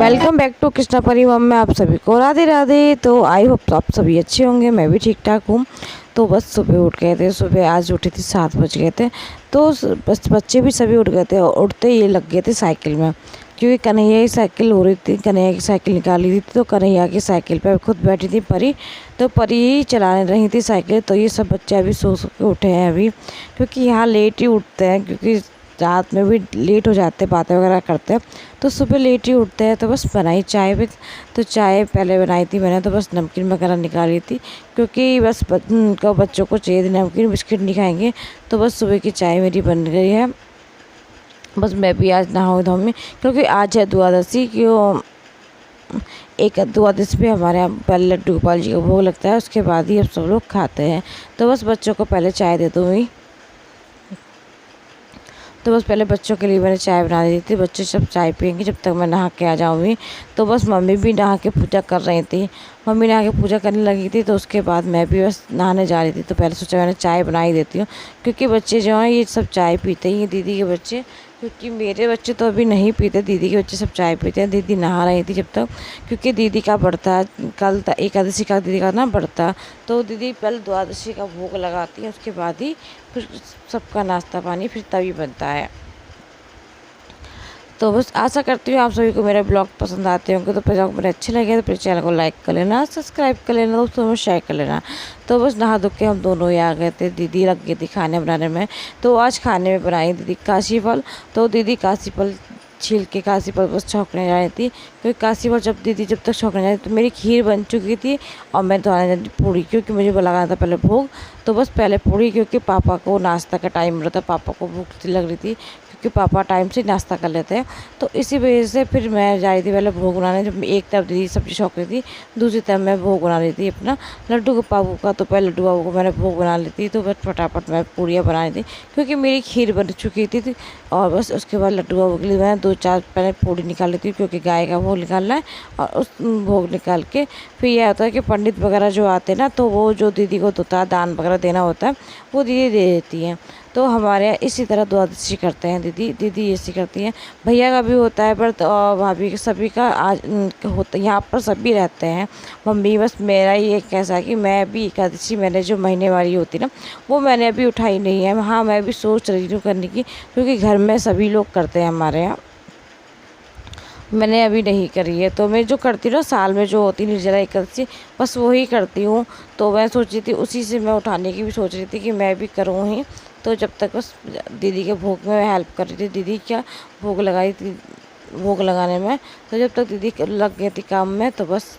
Welcome back to Krishna परिवहन में आप सभी को राधे राधे। तो आई होप आप सभी अच्छे होंगे, मैं भी ठीक ठाक हूँ। तो बस सुबह उठ गए थे, सुबह आज उठी थी 7 बज गए थे। तो बस बच्चे भी सभी उठ गए थे और उठते ये लग गए थे साइकिल में, क्योंकि कन्हैया की साइकिल हो रही थी, कन्हैया की साइकिल निकाली थी। तो कन्हैया की साइकिल पर खुद बैठी थी परी, तो परी ही चलाने रही थी साइकिल। तो ये सब बच्चे अभी सो के उठे हैं अभी, क्योंकि यहाँ लेट ही उठते हैं, क्योंकि रात में भी लेट हो जाते हैं, बातें वगैरह करते हैं, तो सुबह लेट ही उठते हैं। तो बस बनाई चाय भी, तो चाय पहले बनाई थी मैंने, तो बस नमकीन वगैरह निकाली थी, क्योंकि बस बच्चों को चाहिए नमकीन, बिस्किट नहीं खाएंगे। तो बस सुबह की चाय मेरी बन गई है। बस मैं भी आज नहाऊँ धोऊँ, क्योंकि आज है द्वादशी। क्यों एक द्वादशी पे हमारे यहाँ पहले लड्डू गोपाल जी का भोग लगता है, उसके बाद ही अब सब लोग खाते हैं। तो बस बच्चों को पहले चाय दे दूँगी। तो बस पहले बच्चों के लिए मैंने चाय बना दी थी, बच्चे सब चाय पियेंगे जब तक मैं नहा के आ जाऊँगी। तो बस मम्मी भी नहा के पूजा कर रही थी, मम्मी नहा के पूजा करने लगी थी, तो उसके बाद मैं भी बस नहाने जा रही थी। तो पहले सोचा मैंने चाय बना ही देती हूँ, क्योंकि बच्चे जो हैं ये सब चाय पीते ही हैं, दीदी के बच्चे, क्योंकि मेरे बच्चे तो अभी नहीं पीते, दीदी के बच्चे सब चाय पीते हैं। दीदी नहा रही थी जब तक, क्योंकि दीदी का बढ़ता कल एकादशी का दीदी का ना बढ़ता, तो दीदी पहले द्वादशी का भोग लगाती है, उसके बाद ही फिर सबका नाश्ता पानी फिर तभी बनता है। तो बस आशा करती हूँ आप सभी को मेरे ब्लॉग पसंद आते होंगे। तो ब्लॉग मेरे अच्छे लगे तो फिर चैनल को लाइक कर लेना, सब्सक्राइब कर लेना, दोस्तों में शेयर कर लेना। तो बस नहा धो के हम दोनों ही आ गए थे, दीदी लग गई थी खाने बनाने में। तो आज खाने में बनाई दीदी काशी फल। तो दीदी काशी फल छील के काशी फल बस छौंकने जा रही थी, क्योंकि काशी फल जब तक छौंकने जा रही थी तो मेरी खीर बन चुकी थी, और मैं तो आने जाती पूड़ी, क्योंकि मुझे लगाना था पहले भोग। तो बस पहले पूड़ी, क्योंकि पापा को नाश्ता का टाइम रहता, पापा को भूख लग रही थी, क्योंकि पापा टाइम से नाश्ता कर लेते हैं। तो इसी वजह से फिर मैं जा रही थी पहले भोग बनाने। जब एक तरफ दीदी सब्जी छौंक रही थी, दूसरी तरफ मैं भोग बना रही थी अपना लड्डू बाबू का। तो पहले लड्डू बाबू को मैंने भोग बना ली थी, तो बस फटाफट मैं पूड़ियाँ बना रही थी, क्योंकि मेरी खीर बन चुकी थी। और बस उसके बाद लड्डू बाबू के लिए मैंने 2-4 पहले पूड़ी निकाल ली थी, क्योंकि गाय का भोग निकालना है। और उस भोग निकाल के फिर यह होता है कि पंडित वगैरह जो आते हैं ना, तो वो जो दीदी को होता है दान वगैरह देना होता है, वो दीदी दे देती हैं। तो हमारे यहाँ इसी तरह द्वादशी करते हैं, दीदी ऐसी करती हैं। भैया का भी होता है, पर और भाभी का सभी का आज होता, यहाँ पर सभी रहते हैं। मम्मी बस मेरा ही एक कैसा कि मैं भी एकादशी मैंने जो महीने वाली होती ना, वो मैंने अभी उठाई नहीं है। हाँ, मैं भी सोच रही हूँ करने की, क्योंकि घर में सभी लोग करते हैं हमारे यहाँ, मैंने अभी नहीं करी है। तो मैं जो करती हूँ ना साल में जो होती निर्जला एकादशी, बस वही करती हूँ। तो मैं सोची थी उसी से मैं उठाने की भी सोच रही थी कि मैं भी करूँ ही। तो जब तक बस दीदी के भोग में हेल्प कर रही थी, दीदी क्या भोग लगाई थी, भोग लगाने में। तो जब तक दीदी लग गई थी काम में, तो बस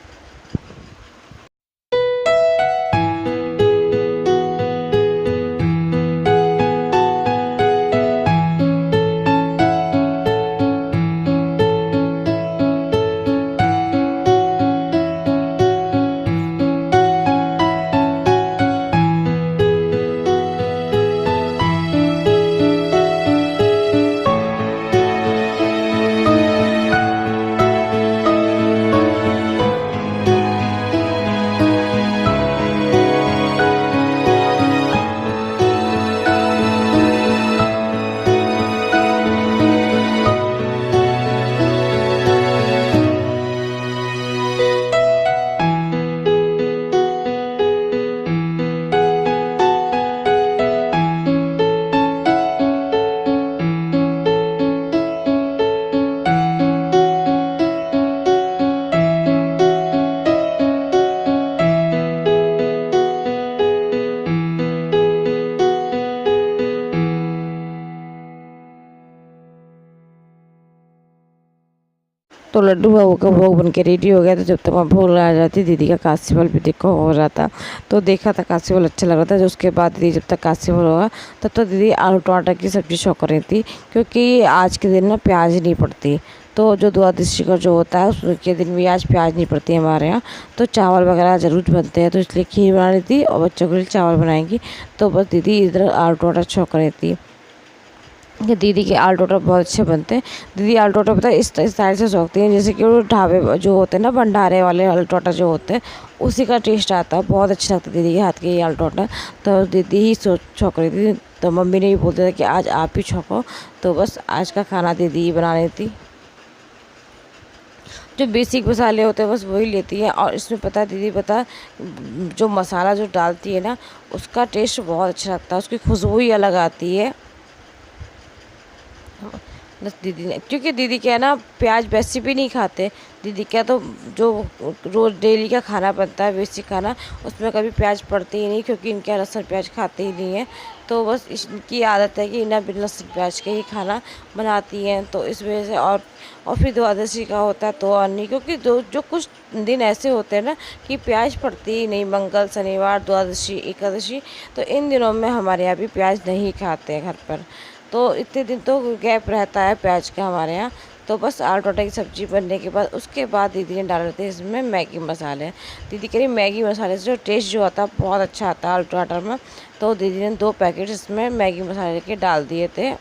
तो लड्डू बाबू का भोग बन के रेडी हो गया। तो जब तक मैं भोग लगा जाती, दीदी का काशी फल भी देखो हो रहा था, तो देखा था काशी फल अच्छा लग रहा था। जो उसके बाद दीदी जब तक काशी फल होगा, तब तक दीदी आलू टमाटर की सब्ज़ी छौंक रही थी, क्योंकि आज के दिन ना प्याज नहीं पड़ती। तो जो द्वादशी का जो होता है उसके दिन भी आज प्याज नहीं पड़ती हमारे यहाँ, तो चावल वगैरह ज़रूर बनते हैं। तो इसलिए खीर बना रही थी और बच्चों के लिए चावल बनाएंगी। तो बस दीदी इधर आलू टमाटर छौंक रही थी, कि दीदी के आलू टोटर बहुत अच्छे बनते हैं। दीदी आलू टोटर पता है इस स्टाइल से सोचती हैं, जैसे कि वो ढाबे जो होते हैं ना, भंडारे वाले आलू टोटर जो होते हैं, उसी का टेस्ट आता है, बहुत अच्छा लगता है दीदी के हाथ के ये आलू टोटर। तो दीदी ही छौंक रही थी, तो मम्मी ने भी बोल दिया था कि आज आप ही छौंको। तो बस आज का खाना दीदी ही बना रही थी। जो बेसिक मसाले होते हैं बस वही लेती है। और इसमें पता है दीदी, पता है, जो मसाला जो डालती है ना, उसका टेस्ट बहुत अच्छा लगता है, उसकी खुशबू ही अलग आती है। बस दीदी ने, क्योंकि दीदी क्या है ना, प्याज वैसे भी नहीं खाते दीदी क्या, तो जो रोज़ डेली का खाना बनता है बेसिक खाना, उसमें कभी प्याज पड़ते ही नहीं, क्योंकि इनके यहाँ लहसुन प्याज खाते ही नहीं है। तो बस इनकी आदत है कि इन्हें बिना लहसुन प्याज के ही खाना बनाती हैं, तो इस वजह से। और फिर द्वादशी का होता है तो और नहीं, क्योंकि जो कुछ दिन ऐसे होते हैं ना कि प्याज पड़ती ही नहीं, मंगल, शनिवार, द्वादशी, एकादशी, तो इन दिनों में हमारे यहाँ भी प्याज नहीं खाते हैं घर पर। तो इतने दिन तो गैप रहता है प्याज का हमारे यहाँ। तो बस आलू टमाटर की सब्ज़ी बनने के बाद उसके बाद दीदी ने डाले थे इसमें मैगी मसाले। दीदी कह रही मैगी मसाले से जो टेस्ट जो आता है बहुत अच्छा आता है आलू टमाटर में। तो दीदी ने 2 पैकेट इसमें मैगी मसाले के डाल दिए थे,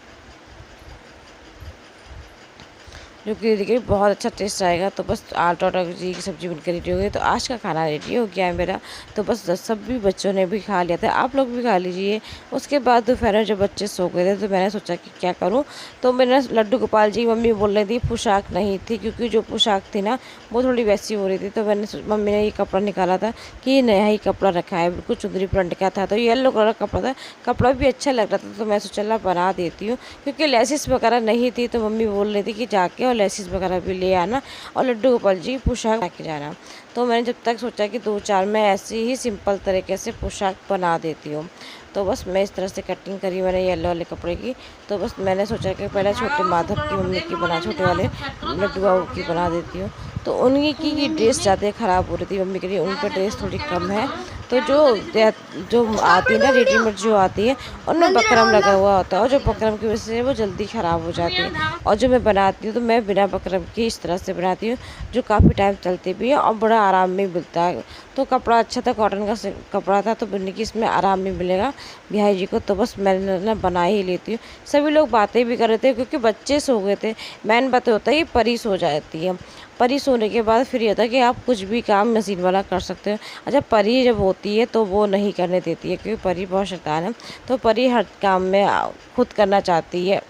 जो कि देखिए बहुत अच्छा टेस्ट आएगा। तो बस आलू टमाटर जी की सब्ज़ी बनकर रेडी हो गई। तो आज का खाना रेडी हो गया है मेरा। तो बस सभी बच्चों ने भी खा लिया था, आप लोग भी खा लीजिए। उसके बाद दोपहर में जब बच्चे सो गए थे तो मैंने सोचा कि क्या करूं। तो मैंने लड्डू गोपाल जी, मम्मी बोल रही थी पोशाक नहीं थी, क्योंकि जो पोशाक थी ना वो थोड़ी वैसी हो रही थी। तो मम्मी ने ये कपड़ा निकाला था कि ये नया ही कपड़ा रखा है, बिल्कुल चुंदरी प्रिंट का था, तो येलो कलर का कपड़ा था, कपड़ा भी अच्छा लग रहा था। तो मैं सोचा चला बना देती हूँ, क्योंकि लेसिस वगैरह नहीं थी। तो मम्मी बोल रही थी कि जाके और लेसिस वगैरह भी ले आना और लड्डू गोपाल जी पोशाक लेके जाना। तो मैंने जब तक सोचा कि 2-4 मैं ऐसे ही सिंपल तरीके से पोशाक बना देती हूँ। तो बस मैं इस तरह से कटिंग करी मैंने येलो वाले कपड़े की। तो बस मैंने सोचा कि पहले छोटे माधव की मम्मी की बना, छोटे वाले लड्डू बाबू की बना देती हूँ। तो उन्हीं की ड्रेस ज़्यादा ख़राब हो रही थी, मम्मी के लिए उन पर ड्रेस थोड़ी कम है। तो जो आती है ना रेडीमेड जो आती है, उनमें बकरम लगा हुआ होता है, और जो बकरम की वजह से वो जल्दी ख़राब हो जाती है। और जो मैं बनाती हूँ तो मैं बिना बकरम की इस तरह से बनाती हूँ, जो काफ़ी टाइम चलती भी है और बड़ा आराम भी मिलता है। तो कपड़ा अच्छा था, कॉटन का कपड़ा था, तो बनने की इसमें आराम भी मिलेगा बिहाई जी को। तो बस मैंने ना बना ही लेती हूँ। सभी लोग बातें भी कर रहे थे, क्योंकि बच्चे सो गए थे। मेन बात होता है ये परी सो जाती है। परी सोने के बाद फिर ये होता है कि आप कुछ भी काम मशीन वाला कर सकते हो। अच्छा, परी जब होती है तो वो नहीं करने देती है, क्योंकि परी बहुत शैतान है। तो परी हर काम में खुद करना चाहती है।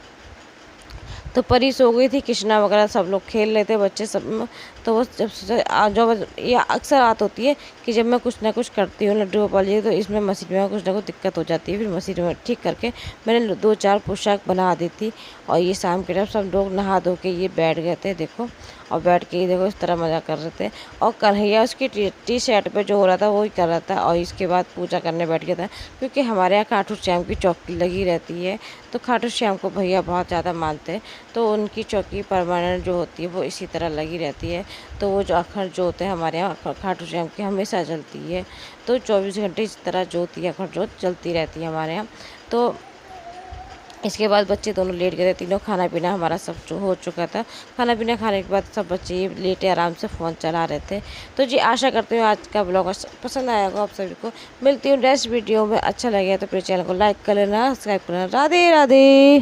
तो परी सो गई थी, कृष्णा वगैरह सब लोग खेल रहे थे बच्चे सब। तो वो जब ये अक्सर बात होती है कि जब मैं कुछ ना कुछ करती हूँ लड्डू गोपाल जी, तो इसमें मशीन में कुछ ना कुछ दिक्कत हो जाती है। फिर मशीन में ठीक करके मैंने 2-4 पोशाक बना दी थी। और ये शाम के टाइम सब लोग नहा धो के ये बैठ गए थे, देखो, और बैठ के ये देखो इस तरह मज़ा कर रहे थे। और कन्हैया उसकी टी शर्ट पे जो हो रहा था वो ही कर रहा था। और इसके बाद पूजा करने बैठ गया था, क्योंकि हमारे यहाँ खाटू श्याम की चौकी लगी रहती है। तो खाटू श्याम को भैया बहुत ज़्यादा मानते हैं, तो उनकी चौकी परमानेंट जो होती है वो इसी तरह लगी रहती है। तो वो जो अखंड जोत है हमारे यहाँ खाटू श्याम की हमेशा जलती है। तो 24 घंटे इस तरह ज्योत या अखंड जोत जलती रहती है हमारे यहाँ। तो इसके बाद बच्चे दोनों लेट गए थे, तीनों खाना पीना हमारा सब जो हो चुका था। खाना पीना खाने के बाद सब बच्चे लेटे आराम से फ़ोन चला रहे थे। तो जी आशा करती हूँ आज का ब्लॉग पसंद आया होगा आप सभी को। मिलती हूँ नेक्स्ट वीडियो में। अच्छा लगे तो प्लीज़ चैनल को लाइक कर लेना, सब्सक्राइब करना। राधे राधे।